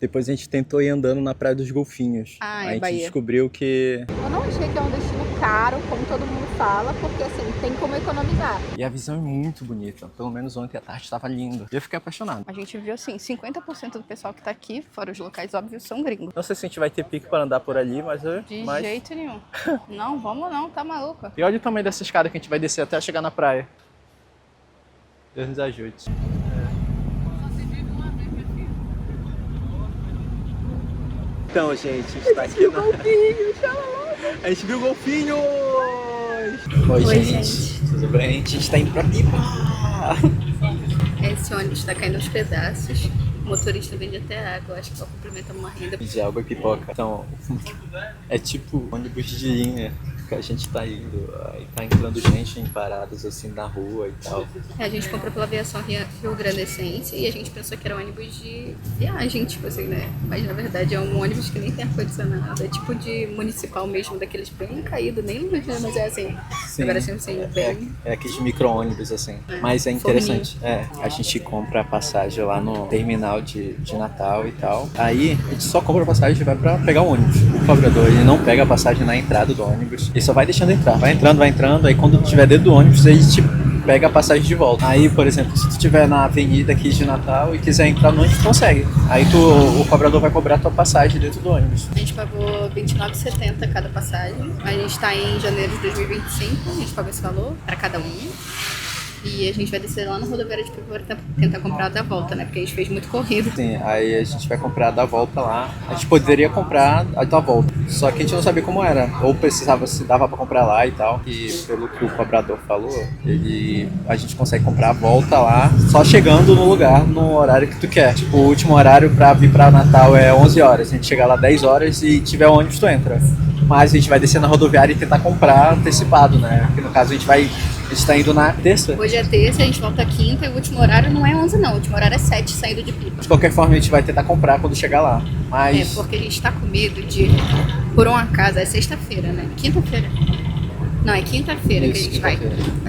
Depois a gente tentou ir andando na Praia dos Golfinhos. Ah, a gente Bahia. descobriu que... Eu não achei que é um destino caro, como todo mundo fala, porque assim, tem como economizar. E a visão é muito bonita. Pelo menos ontem à tarde estava lindo. E eu fiquei apaixonado. A gente viu assim, 50% do pessoal que tá aqui, fora os locais óbvios, são gringos. Não sei se a gente vai ter pique para andar por ali, mas... De jeito nenhum. Não, vamos não, tá maluco. E olha o tamanho dessa escada que a gente vai descer até chegar na praia. Deus nos ajude. Então, gente, a gente tá aqui na... A gente viu golfinhos! Oi, gente. Tudo bem? A gente tá indo pra Pipa! Esse ônibus tá caindo aos pedaços. O motorista vende até água, acho que pra complementar uma renda. De água e pipoca. Então, é tipo ônibus de linha que a gente tá indo. Aí tá entrando gente em paradas assim na rua e tal. A gente comprou pela aviação Rio Grandense e a gente pensou que era um ônibus de viagem, tipo assim, né? Mas na verdade é um ônibus que nem tem ar-condicionado. É tipo de municipal mesmo, daqueles bem caído, nem luz, né? Mas é assim. Sim, Agora assim, bem... é aqueles micro-ônibus assim. Mas é interessante. A gente compra a passagem lá no terminal de Natal e tal. Aí a gente só compra a passagem e vai pra pegar o ônibus. O cobrador, ele não pega a passagem na entrada do ônibus. Ele só vai deixando entrar. Vai entrando. Aí quando tiver dentro do ônibus, ele te pega a passagem de volta. Aí, por exemplo, se tu estiver na avenida aqui de Natal e quiser entrar no ônibus, consegue. Aí o cobrador vai cobrar a tua passagem dentro do ônibus. A gente pagou R$29,70 cada passagem. A gente tá em janeiro de 2025, a gente pagou esse valor para cada um. E a gente vai descer lá na rodoviária de Pipa para tentar comprar a da volta, né? Porque a gente fez muito corrido. Sim, aí a gente vai comprar a da volta lá. A gente poderia comprar a da volta, só que a gente não sabia como era. Ou precisava, se dava pra comprar lá e tal. E pelo que o cobrador falou, a gente consegue comprar a volta lá, só chegando no lugar, no horário que tu quer. Tipo, o último horário pra vir pra Natal é 11 horas. A gente chega lá 10 horas e tiver ônibus, tu entra. Mas a gente vai descer na rodoviária e tentar comprar antecipado, né? Porque no caso a gente tá indo na terça. Hoje é terça, a gente volta quinta e o último horário não é 11 não, o último horário é 7 saindo de Pipa. De qualquer forma a gente vai tentar comprar quando chegar lá. Mas... É, porque a gente tá com medo de, por um acaso, é sexta-feira, né? Quinta-feira. Não, é quinta-feira que a gente vai.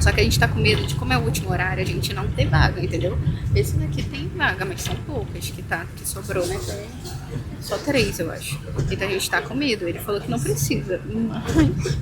Só que a gente tá com medo de, como é o último horário, a gente não ter vaga, entendeu? Esse daqui tem vaga, mas são poucas que sobrou, né? Só 3, eu acho. Então a gente tá com medo. Ele falou que não precisa, mas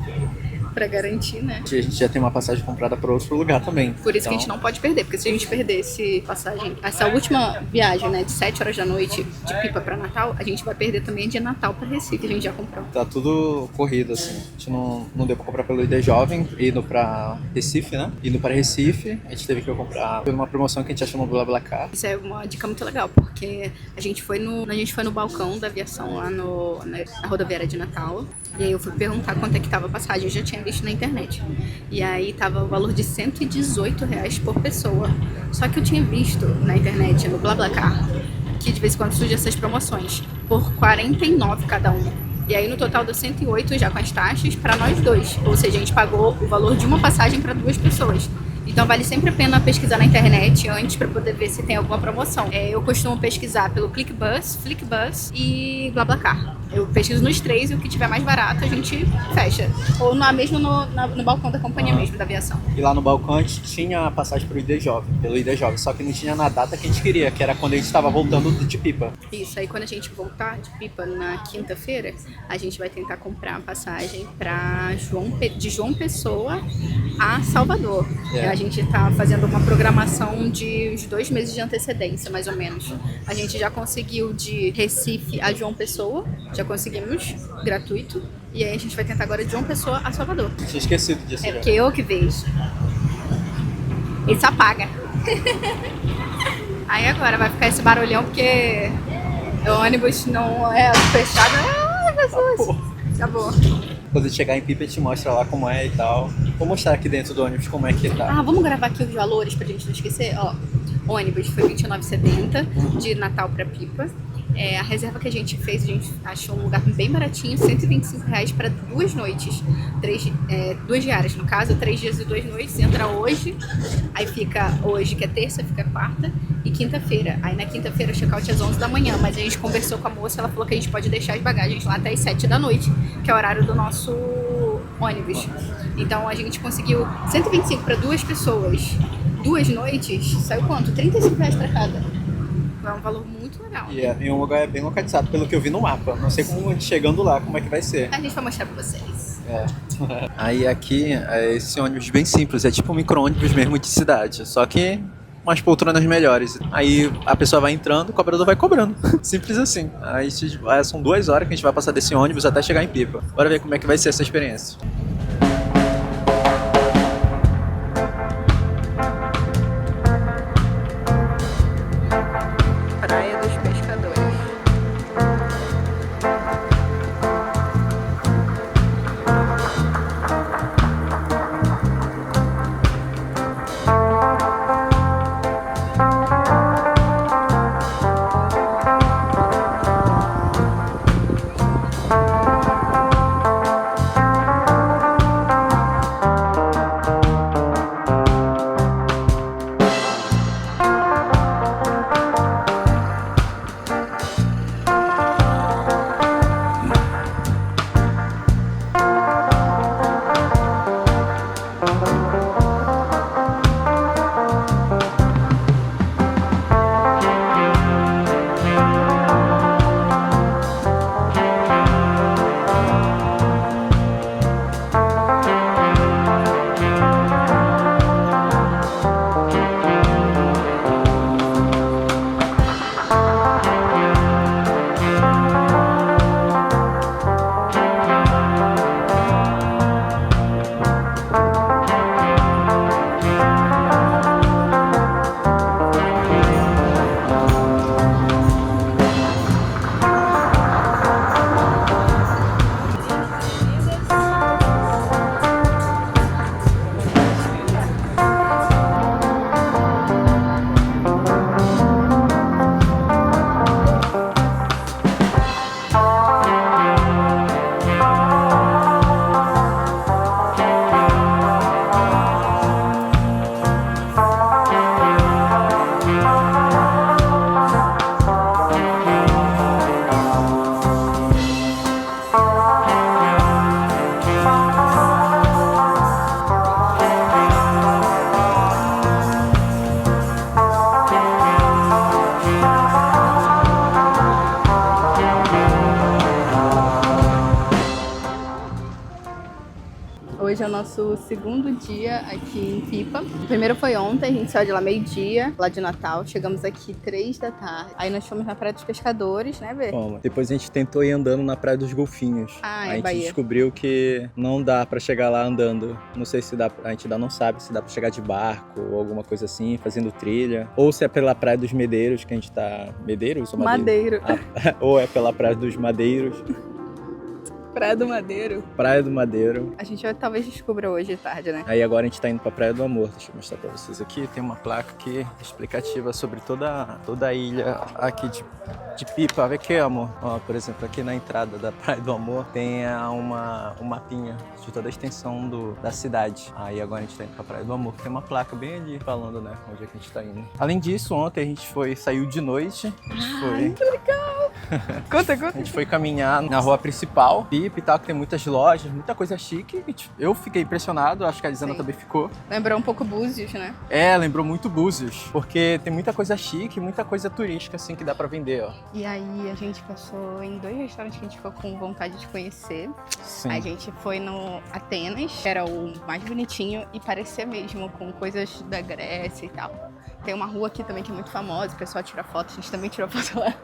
pra garantir, né? A gente já tem uma passagem comprada para outro lugar também. Por isso que a gente não pode perder, porque se a gente perder essa última viagem, né, de 7 horas da noite de Pipa pra Natal, a gente vai perder também de Natal pra Recife, que a gente já comprou. Tá tudo corrido, assim. A gente não deu pra comprar pelo ID Jovem, indo pra Recife, né? Indo pra Recife, a gente teve que comprar por uma promoção que a gente achou no BlaBlaCar. Isso é uma dica muito legal, porque a gente foi no balcão da aviação lá na rodoviária de Natal. E aí eu fui perguntar quanto é que tava a passagem, eu já tinha visto na internet. E aí tava o valor de R$118 por pessoa. Só que eu tinha visto na internet, no BlaBlaCar, que de vez em quando surgem essas promoções, por R$49 cada um. E aí no total deu 108 já com as taxas para nós dois. Ou seja, a gente pagou o valor de uma passagem para 2 pessoas. Então vale sempre a pena pesquisar na internet antes para poder ver se tem alguma promoção. Eu costumo pesquisar pelo Flixbus e BlaBlaCar. Eu pesquiso nos 3 e o que tiver mais barato a gente fecha. Ou mesmo no balcão da companhia mesmo, da aviação. E lá no balcão a gente tinha a passagem pelo ID Jovem, só que não tinha na data que a gente queria, que era quando a gente estava voltando de Pipa. Isso, aí quando a gente voltar de Pipa na quinta-feira, a gente vai tentar comprar a passagem de João Pessoa a Salvador. A gente tá fazendo uma programação de uns 2 meses de antecedência, mais ou menos. A gente já conseguiu de Recife a João Pessoa, já conseguimos, gratuito. E aí a gente vai tentar agora de João Pessoa a Salvador. Tinha esquecido disso. É porque eu que vejo. Ele se apaga. Aí agora vai ficar esse barulhão porque o ônibus não é fechado. Ai, Jesus! Acabou. Quando chegar em Pipa a gente mostra lá como é e tal. Vou mostrar aqui dentro do ônibus como é que tá. Vamos gravar aqui os valores pra gente não esquecer? Ó, o ônibus foi R$29,70 de Natal pra Pipa. A reserva que a gente fez, a gente achou um lugar bem baratinho, R$125 para 2 noites. 2 diárias, no caso, 3 dias e 2 noites. Entra hoje, aí fica hoje, que é terça, fica quarta e quinta-feira. Aí na quinta-feira o check-out é às 11 da manhã, mas a gente conversou com a moça, ela falou que a gente pode deixar as bagagens lá até as 7 da noite, que é o horário do nosso ônibus. Então a gente conseguiu 125 para 2 pessoas, 2 noites, saiu quanto? R$35 para cada. É um valor muito legal. E é em um lugar bem localizado, pelo que eu vi no mapa. Não sei como chegando lá, como é que vai ser. A gente vai mostrar pra vocês. É. Aí aqui é esse ônibus bem simples, é tipo um micro-ônibus mesmo de cidade, só que umas poltronas melhores. Aí a pessoa vai entrando, o cobrador vai cobrando. Simples assim. Aí são 2 horas que a gente vai passar desse ônibus até chegar em Pipa. Bora ver como é que vai ser essa experiência. Praia dos Pescadores. Hoje é o nosso segundo dia aqui em Pipa. O primeiro foi ontem, a gente saiu de lá meio-dia, lá de Natal. Chegamos aqui 3 da tarde. Aí nós fomos na Praia dos Pescadores, né, Bê? Bom, depois a gente tentou ir andando na Praia dos Golfinhos. Ah, a em gente Bahia. descobriu que não dá pra chegar lá andando. Não sei se dá, a gente ainda não sabe se dá pra chegar de barco ou alguma coisa assim, fazendo trilha. Ou se é pela Praia dos Medeiros, que a gente tá... Medeiros ou Madeiros? Madeiro. Ah, ou é pela Praia dos Madeiros. Praia do Madeiro. Praia do Madeiro. A gente talvez descubra hoje de tarde, né? Aí agora a gente tá indo pra Praia do Amor. Deixa eu mostrar pra vocês aqui. Tem uma placa aqui explicativa sobre toda a ilha aqui de Pipa. Vê aqui, amor. Ó, por exemplo, aqui na entrada da Praia do Amor tem um mapinha de toda a extensão da cidade. Aí agora a gente tá indo pra Praia do Amor. Tem uma placa bem ali falando, né, onde é que a gente tá indo. Além disso, ontem a gente saiu de noite. A gente foi... Que legal! Conta. A gente foi caminhar na rua principal, Pipa e tal, que tem muitas lojas, muita coisa chique. Eu fiquei impressionado, acho que a Lisana Sim. também ficou. Lembrou um pouco Búzios, né? É, lembrou muito Búzios, porque tem muita coisa chique, muita coisa turística, assim, que dá pra vender, ó. E aí a gente passou em 2 restaurantes que a gente ficou com vontade de conhecer. Sim. A gente foi no Atenas, que era o mais bonitinho e parecia mesmo com coisas da Grécia e tal. Tem uma rua aqui também que é muito famosa, o pessoal tira foto, a gente também tirou foto lá.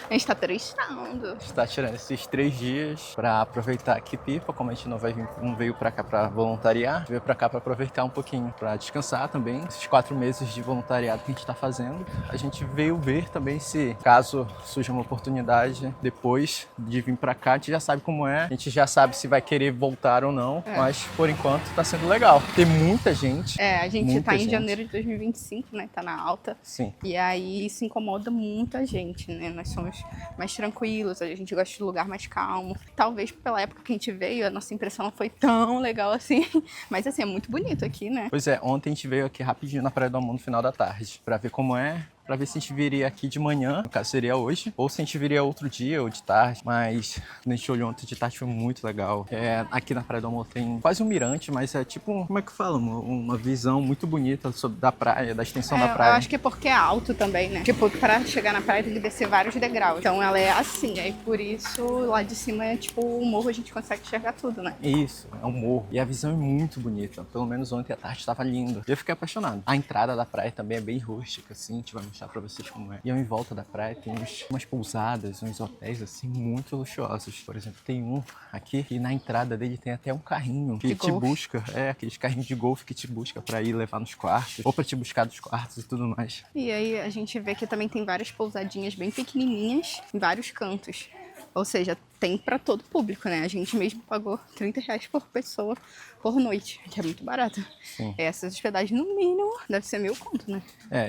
A gente tá turistando. A gente tá tirando esses 3 dias pra aproveitar aqui Pipa, como a gente não veio pra cá pra voluntariar, a gente veio pra cá pra aproveitar um pouquinho, pra descansar também. Esses 4 meses de voluntariado que a gente tá fazendo. A gente veio ver também se, caso surja uma oportunidade depois de vir pra cá, a gente já sabe como é, a gente já sabe se vai querer voltar ou não, mas por enquanto tá sendo legal. Tem muita gente. É, a gente Muita tá em gente. janeiro de 2025, né? Tá na alta. Sim. E aí isso incomoda muita gente, né? Nós somos mais tranquilos, a gente gosta de lugar mais calmo. Talvez pela época que a gente veio, a nossa impressão não foi tão legal assim. Mas assim, é muito bonito aqui, né? Pois é, ontem a gente veio aqui rapidinho na Praia do Amor no final da tarde, pra ver como é. pra ver se a gente viria aqui de manhã, no caso seria hoje, ou se a gente viria outro dia ou de tarde, mas a gente olhou ontem de tarde, foi muito legal. Aqui na Praia do Amor tem quase um mirante, mas é tipo, como é que fala? Uma visão muito bonita da praia, da extensão da praia. Eu acho que é porque é alto também, né? Tipo, pra chegar na praia tem que descer vários degraus. Então ela é assim, aí por isso lá de cima é tipo o morro, a gente consegue enxergar tudo, né? Isso, é um morro. E a visão é muito bonita. Pelo menos ontem à tarde estava lindo. Eu fiquei apaixonado. A entrada da praia também é bem rústica, assim. A gente vai mostrar pra vocês como é. E em volta da praia tem umas pousadas, uns hotéis, assim, muito luxuosos. Por exemplo, tem um aqui e na entrada dele tem até um carrinho que te busca. É, aqueles carrinhos de golfe que te busca pra ir levar nos quartos. Ou pra te buscar dos quartos e tudo mais. E aí a gente vê que também tem várias pousadinhas bem pequenininhas em vários cantos. Ou seja, tem para todo público, né? A gente mesmo pagou R$30 por pessoa por noite, que é muito barato. Sim. Essas hospedagens, no mínimo, deve ser 1.000 conto, né?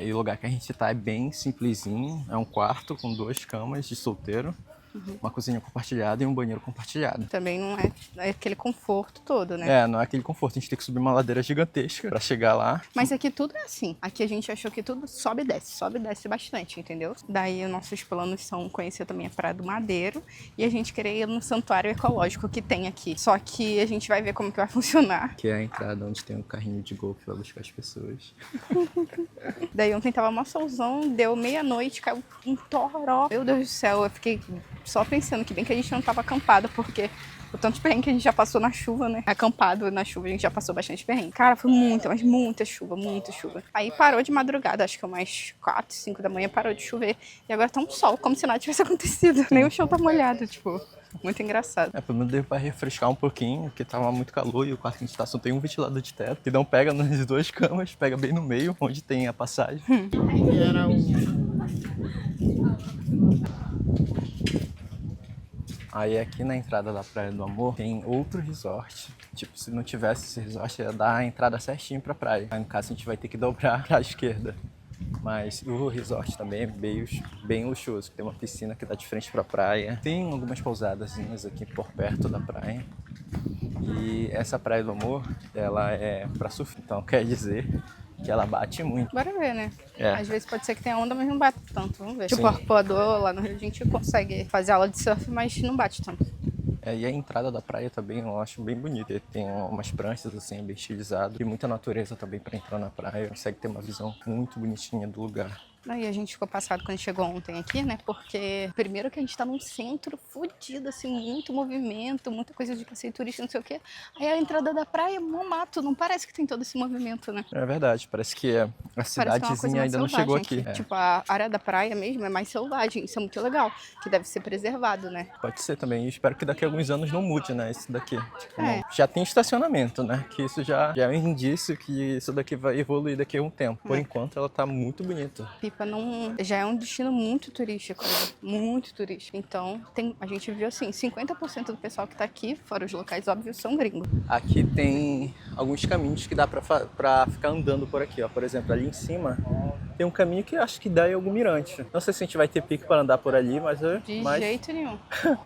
E o lugar que a gente tá é bem simplesinho. É um quarto com 2 camas de solteiro. Uma cozinha compartilhada e um banheiro compartilhado. Também não é aquele conforto todo, né? Não é aquele conforto. A gente tem que subir uma ladeira gigantesca pra chegar lá. Mas aqui tudo é assim. Aqui a gente achou que tudo sobe e desce bastante, entendeu? Daí os nossos planos são conhecer também a Praia do Madeiro e a gente querer ir no santuário ecológico que tem aqui. Só que a gente vai ver como que vai funcionar. Que é a entrada onde tem um carrinho de golfe pra buscar as pessoas. Daí ontem tava mó solzão, deu meia-noite, caiu um toró. Meu Deus do céu, eu fiquei só pensando que bem que a gente não tava acampado, porque o tanto de perrengue que a gente já passou na chuva, né? Acampado na chuva, a gente já passou bastante perrengue. Cara, foi mas muita chuva, muita chuva. Aí parou de madrugada, acho que umas 4, 5 da manhã parou de chover. E agora tá um sol, como se nada tivesse acontecido. Nem o chão tá molhado, tipo... Muito engraçado. Pelo menos deu pra refrescar um pouquinho, porque tava muito calor e o quarto que a gente tá só tem um ventilador de teto. Que não pega nas 2 camas, pega bem no meio, onde tem a passagem. Aí aqui na entrada da Praia do Amor tem outro resort. Tipo, se não tivesse esse resort, ia dar a entrada certinho pra praia. Aí no caso a gente vai ter que dobrar pra esquerda. Mas o resort também é bem luxuoso. Tem uma piscina que dá de frente pra praia. Tem algumas pousadazinhas aqui por perto da praia. E essa Praia do Amor, ela é pra surf. Então quer dizer que ela bate muito. Bora ver, né? É. Às vezes pode ser que tenha onda, mas não bate tanto. Vamos ver. Sim. Tipo, Arpoador, lá no Rio, a gente consegue fazer aula de surf, mas não bate tanto. E a entrada da praia também eu acho bem bonita. Tem umas pranchas assim, bem estilizadas. E muita natureza também para entrar na praia. Consegue ter uma visão muito bonitinha do lugar. Aí a gente ficou passado quando chegou ontem aqui, né? Porque primeiro que a gente tá num centro fodido, assim, muito movimento, muita coisa de passeio turista, não sei o quê. Aí a entrada da praia é mó mato, não parece que tem todo esse movimento, né? É verdade, parece que a Parece que é uma coisa cidadezinha mais ainda não chegou aqui. selvagem. Tipo, a área da praia mesmo é mais selvagem, isso é muito legal, que deve ser preservado, né? Pode ser também. E espero que daqui a alguns anos não mude, né? Isso daqui. Tipo, É. já tem estacionamento, né? Que isso já é um indício que isso daqui vai evoluir daqui a um tempo. Por enquanto, ela tá muito bonita. Pipa não, já é um destino muito turístico, né? Muito turístico. Então, a gente viu assim, 50% do pessoal que tá aqui, fora os locais óbvios, são gringos. Aqui tem alguns caminhos que dá pra ficar andando por aqui, ó. Por exemplo, ali em cima tem um caminho que acho que dá em algum mirante. Não sei se a gente vai ter pique para andar por ali, mas... De jeito nenhum.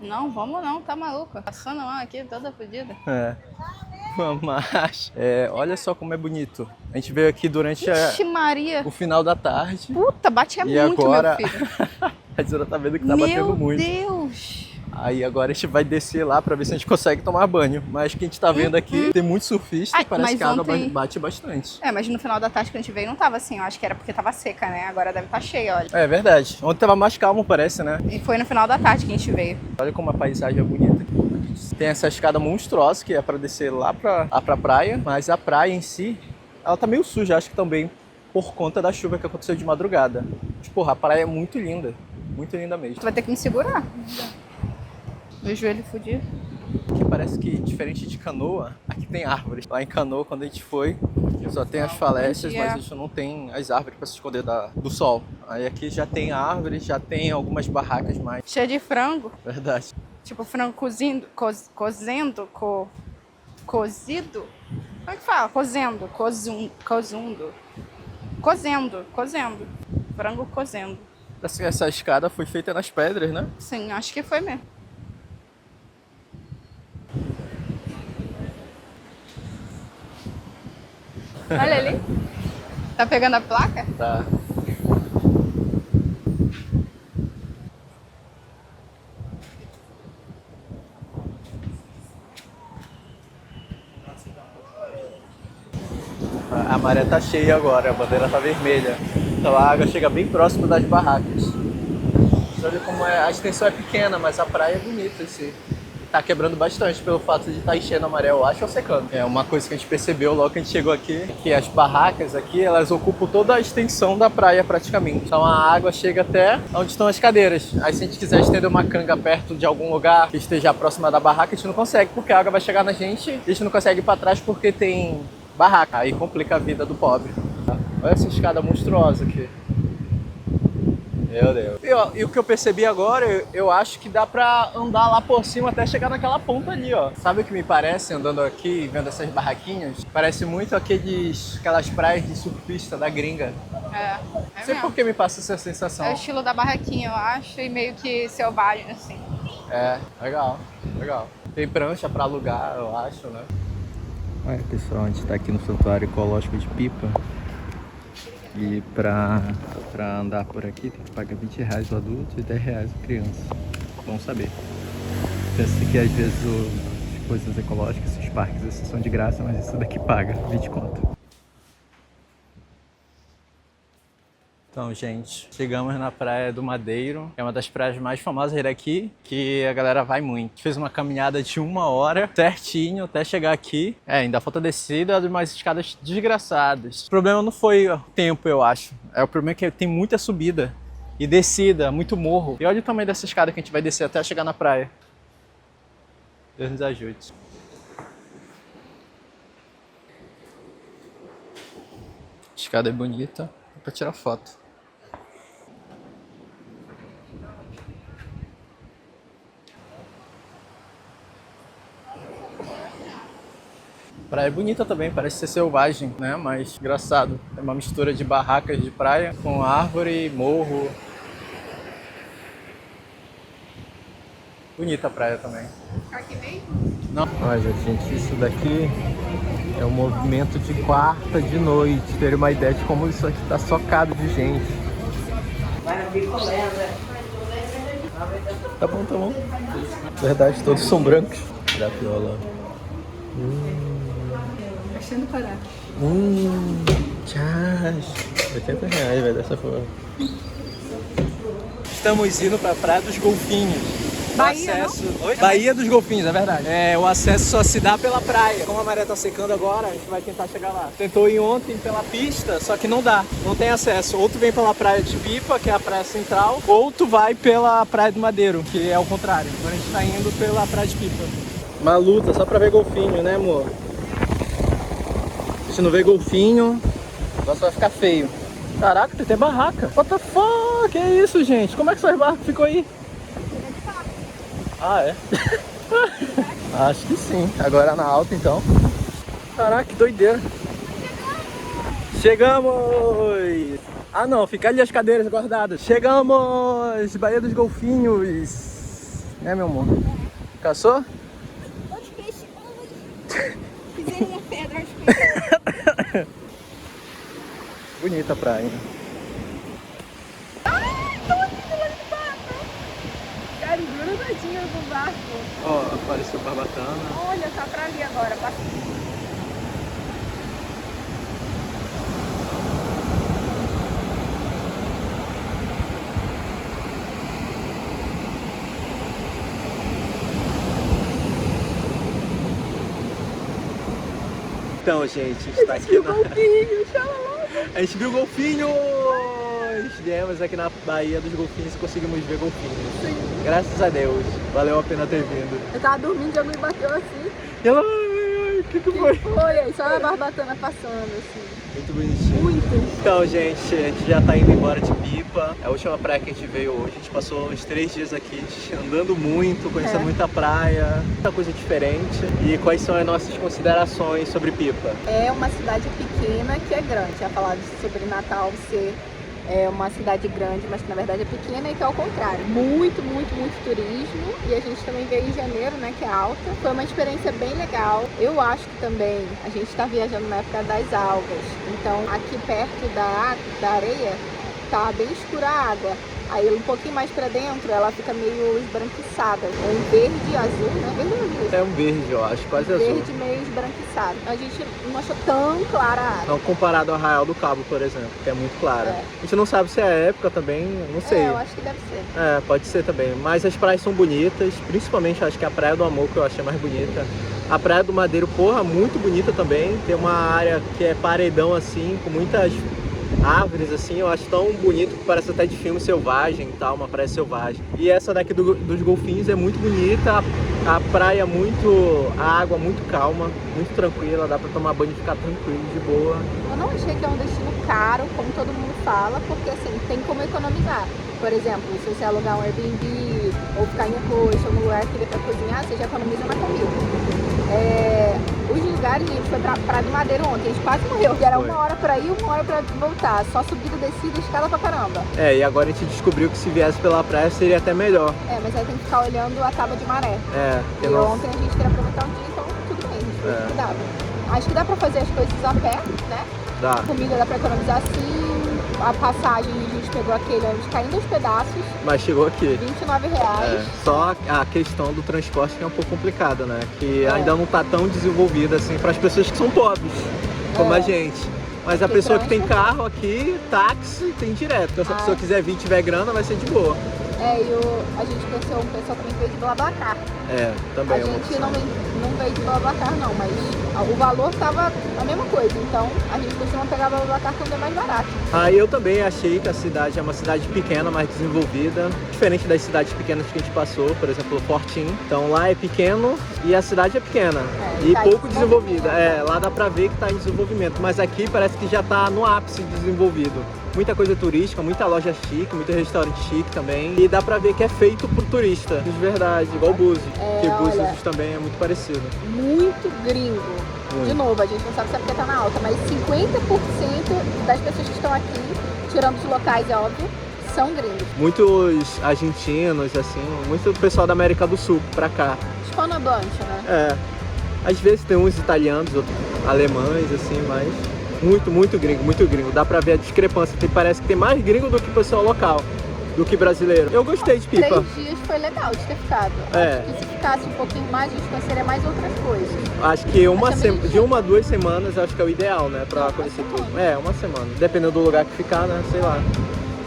Não, vamos não, tá maluco. Passando a mão aqui, toda fodida. Mas, olha só como é bonito. A gente veio aqui durante Ixi, Maria. o final da tarde. Puta, bate E muito, agora... meu filho. A Zura tá vendo que tá batendo muito. Meu Deus. Aí agora a gente vai descer lá pra ver se a gente consegue tomar banho. Mas o que a gente tá vendo aqui, tem muito surfista e parece que a água bate bastante. Mas no final da tarde que a gente veio não tava assim, eu acho que era porque tava seca, né? Agora deve estar cheia, olha. É verdade. Ontem tava mais calmo, parece, né? E foi no final da tarde que a gente veio. Olha como a paisagem é bonita aqui. Tem essa escada monstruosa que é pra descer lá pra praia. Mas a praia em si, ela tá meio suja, acho que também por conta da chuva que aconteceu de madrugada. Mas, porra, a praia é muito linda mesmo. Tu vai ter que me segurar. Meu joelho fudido. Aqui parece que, diferente de Canoa, aqui tem árvores. Lá em Canoa, quando a gente foi, só tem as falésias, mas a gente não tem as árvores para se esconder do sol. Aí aqui já tem árvores, já tem algumas barracas mais. Cheio de frango. Verdade. Tipo frango cozido. Cozido? Como é que fala? Cozendo. Frango cozendo. Essa escada foi feita nas pedras, né? Sim, acho que foi mesmo. Olha ali. Tá pegando a placa? Tá. maré tá cheia agora, a bandeira tá vermelha. Então a água chega bem próximo das barracas. Você olha como a extensão é pequena, mas a praia é bonita, assim. Tá quebrando bastante pelo fato de estar enchendo a maré, eu acho, ou secando. É uma coisa que a gente percebeu logo que a gente chegou aqui, que as barracas aqui, elas ocupam toda a extensão da praia praticamente. Então a água chega até onde estão as cadeiras. Aí se a gente quiser estender uma canga perto de algum lugar que esteja próxima da barraca, a gente não consegue, porque a água vai chegar na gente e a gente não consegue ir pra trás porque tem barraca. Aí complica a vida do pobre. Olha essa escada monstruosa aqui. Meu Deus. E o que eu percebi agora, eu acho que dá pra andar lá por cima até chegar naquela ponta ali, ó. Sabe o que me parece, andando aqui, vendo essas barraquinhas? Parece muito aquelas praias de surfista da gringa. Não sei por que me passa essa sensação. É o estilo da barraquinha, eu acho, e meio que selvagem, assim. É, legal, legal. Tem prancha pra alugar, eu acho, né? Olha, pessoal, a gente tá aqui no Santuário Ecológico de Pipa. E pra andar por aqui tem que pagar R$20 o adulto e R$10 a criança. Vamos saber. Pensa que às vezes as coisas ecológicas, esses parques, esses são de graça, mas isso daqui paga 20 conto. Então, gente, chegamos na Praia do Madeiro, que é uma das praias mais famosas daqui, que a galera vai muito. A gente fez uma caminhada de 1 hora, certinho, até chegar aqui. Ainda falta descida de umas escadas desgraçadas. O problema não foi o tempo, eu acho. O problema é que tem muita subida e descida, muito morro. E olha o tamanho dessa escada que a gente vai descer até chegar na praia. Deus nos ajude. A escada é bonita, dá pra tirar foto. Praia é bonita também, parece ser selvagem, né? Mas engraçado. É uma mistura de barracas de praia com árvore, morro. Bonita a praia também. Aqui mesmo? Não. Olha, gente, isso daqui é um movimento de quarta de noite. Ter uma ideia de como isso aqui tá socado de gente. Tá bom, tá bom. Verdade, todos são brancos. Grafiola. Achando parar. Tchau. R$80, velho, dessa forma. Estamos indo pra Praia dos Golfinhos. Bahia, Bahia dos Golfinhos, é verdade. O acesso só se dá pela praia. Como a maré tá secando agora, a gente vai tentar chegar lá. Tentou ir ontem pela pista, só que não dá. Não tem acesso. Ou tu vem pela Praia de Pipa, que é a praia central, ou tu vai pela Praia do Madeiro, que é o contrário. Agora a gente tá indo pela Praia de Pipa. Uma luta só pra ver golfinho, né, amor? Se não ver golfinho, o negócio vai ficar feio. Caraca, tem até barraca. What the fuck? Que é isso, gente? Como é que essas barracas ficou aí? Ah, é? Acho que sim. Agora na alta, então. Caraca, que doideira. Chegamos! Ah, não. Fica ali as cadeiras guardadas. Chegamos! Bahia dos Golfinhos. Né, meu amor? Caçou? Os peixes. Pisei numa pedra, os peixes. Bonita a praia. Cara, grudadinho no barco. Ó, apareceu barbatana. Olha, tá pra ali agora. Passa. Então, gente, a gente tá aqui A gente viu golfinhos! Viemos aqui na Bahia dos Golfinhos e conseguimos ver golfinhos. Sim. Graças a Deus. Valeu a pena ter vindo. Eu tava dormindo e a luz bateu assim. E ela... O que foi? Foi, aí só a barbatana passando assim. Muito bonitinho. Muito. Então, gente, a gente já tá indo embora de Pipa. É a última praia que a gente veio hoje. A gente passou uns 3 dias aqui andando muito, conhecendo muita praia, muita coisa diferente. E quais são as nossas considerações sobre Pipa? É uma cidade pequena que é grande. Já falado sobre Natal ser uma cidade grande, mas que na verdade é pequena e que é ao contrário. Muito, muito, muito turismo. E a gente também veio em janeiro, né, que é alta. Foi uma experiência bem legal. Eu acho que também a gente está viajando na época das algas. Então, aqui perto da areia tava bem escura a água. Aí um pouquinho mais pra dentro, ela fica meio esbranquiçada. É um verde azul, né? Verde azul. É um verde, eu acho, quase azul. Verde meio esbranquiçado. A gente não achou tão clara a água. Não comparado ao Arraial do Cabo, por exemplo, que é muito clara. É. A gente não sabe se é a época também, não sei. É, eu acho que deve ser. É, pode ser também. Mas as praias são bonitas, principalmente acho que a Praia do Amor, que eu achei mais bonita. A Praia do Madeiro, porra, muito bonita também. Tem uma área que é paredão assim, com muitas árvores assim, eu acho tão bonito que parece até de filme selvagem e tal, uma praia selvagem. E essa daqui dos Golfinhos é muito bonita, a praia a água muito calma, muito tranquila, dá pra tomar banho e ficar tranquilo, de boa. Eu não achei que é um destino caro, como todo mundo fala, porque assim, tem como economizar. Por exemplo, se você alugar um Airbnb ou ficar em coxa ou num lugar que dê pra cozinhar, você já economiza na comida. Os lugares, a gente foi pra Praia do Madeiro ontem, a gente quase morreu, que era Foi. 1 hora pra ir, 1 hora pra voltar, só subida, descida, escala pra caramba. É, e agora a gente descobriu que se viesse pela praia seria até melhor. Mas aí tem que ficar olhando a tábua de maré. É, E ontem a gente queria aproveitar o dia, então tudo bem, a gente fez o que dava. Acho que dá pra fazer as coisas a pé, né? dá. Comida dá pra economizar sim. A passagem a gente pegou aquele ônibus caindo aos pedaços, Mas chegou aqui. R$29. É, só a questão do transporte que é um pouco complicada, né? Que ainda não tá tão desenvolvida assim para as pessoas que são pobres, como a gente. Mas a Porque pessoa que tem trancha. carro aqui, táxi, tem direto. Então, se a pessoa quiser vir e tiver grana, vai ser de boa. A gente conheceu um pessoal também que veio de BlaBlaCar. É, também A é uma gente opção. não veio de BlaBlaCar não, mas o valor tava a mesma coisa. Então a gente costuma pegar BlaBlaCar quando é mais barato. Aí eu também achei que a cidade é uma cidade pequena, mais desenvolvida, diferente das cidades pequenas que a gente passou, por exemplo, Fortim. Então lá é pequeno e a cidade é pequena e tá pouco em desenvolvida. desenvolvimento. Lá dá pra ver que tá em desenvolvimento, mas aqui parece que já tá no ápice de desenvolvido. Muita coisa turística, muita loja chique, muito restaurante chique também. E dá pra ver que é feito pro turista, de verdade, igual Búzios. Que Búzios olha, também é muito parecido. Muito gringo. Muito. De novo, a gente não sabe se é porque tá na alta, mas 50% das pessoas que estão aqui, tirando os locais, é óbvio, são gringos. Muitos argentinos, assim, muito pessoal da América do Sul pra cá. Hispanohablante, né? É, às vezes tem uns italianos, outros alemães, assim, mas muito gringo. Dá pra ver a discrepância, parece que tem mais gringo do que pessoal local, do que brasileiro. Eu gostei de Pipa. 3 dias foi legal de ter ficado. Acho que se ficasse um pouquinho mais, a gente conheceria mais outras coisas. Acho que de 1 a 2 semanas acho que é o ideal, né, pra conhecer tudo. É, 1 semana. Dependendo do lugar que ficar, né, sei lá.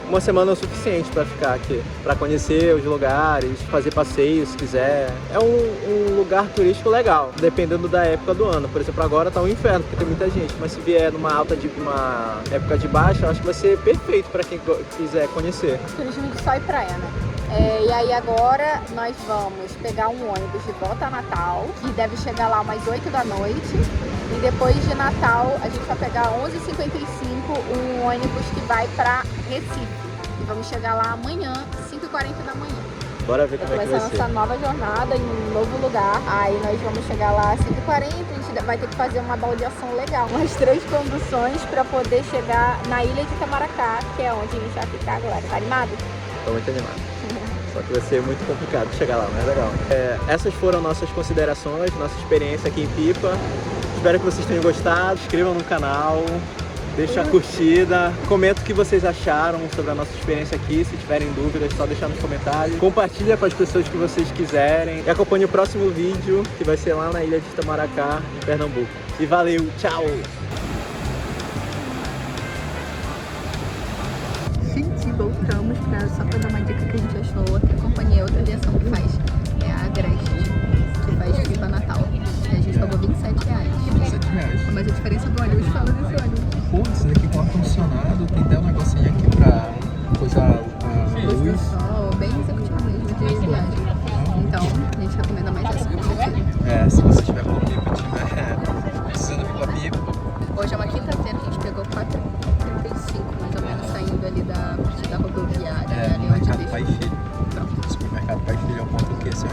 1 semana é o suficiente pra ficar aqui, pra conhecer os lugares, fazer passeios se quiser. É um lugar turístico legal, dependendo da época do ano. Por exemplo, agora tá um inferno, porque tem muita gente, mas se vier numa uma época de baixa, eu acho que vai ser perfeito pra quem quiser conhecer. Turismo de sol e praia, né? E aí agora nós vamos pegar um ônibus de volta a Natal, que deve chegar lá umas 8 da noite. E depois de Natal a gente vai pegar 11h55 um ônibus que vai pra Recife. E vamos chegar lá amanhã, 5h40 da manhã. Bora ver como é que vai Começar a ser. nossa nova jornada em um novo lugar. Aí nós vamos chegar lá às 5h40, a gente vai ter que fazer uma baldeação legal. Umas 3 conduções para poder chegar na ilha de Itamaracá, que é onde a gente vai ficar agora. Tá animado? Tô muito animado. Só que vai ser muito complicado chegar lá, mas é legal. Essas foram nossas considerações, nossa experiência aqui em Pipa. Espero que vocês tenham gostado. Se inscrevam no canal, deixa a curtida, comenta o que vocês acharam sobre a nossa experiência aqui. Se tiverem dúvidas, é só deixar nos comentários. Compartilha com as pessoas que vocês quiserem. E acompanhe o próximo vídeo, que vai ser lá na ilha de Itamaracá, em Pernambuco. E valeu, tchau! Gente, voltamos só pra dar uma dica que a gente achou outra companhia, outra aviação que faz. É a Agreste, que faz Pipa Natal. E a gente pagou R$27. R$27. Mas a diferença do ônibus, fala desse ônibus. Pô, esse daqui com ar-condicionado, tem até um negocinho aqui pra coisar a Luz do luz. sol, bem executivo mesmo de viagem. Então, a gente recomenda mais essa que eu prefiro. Se você tiver por Pipa, tiver precisando ir pra Pipa. Hoje é uma quinta-feira que a gente pegou 4h35, mais ou menos, saindo ali da rodoviária. Ali onde Mercado deixa- Pai Filho. Supermercado Pai Filho é um ponto que esse é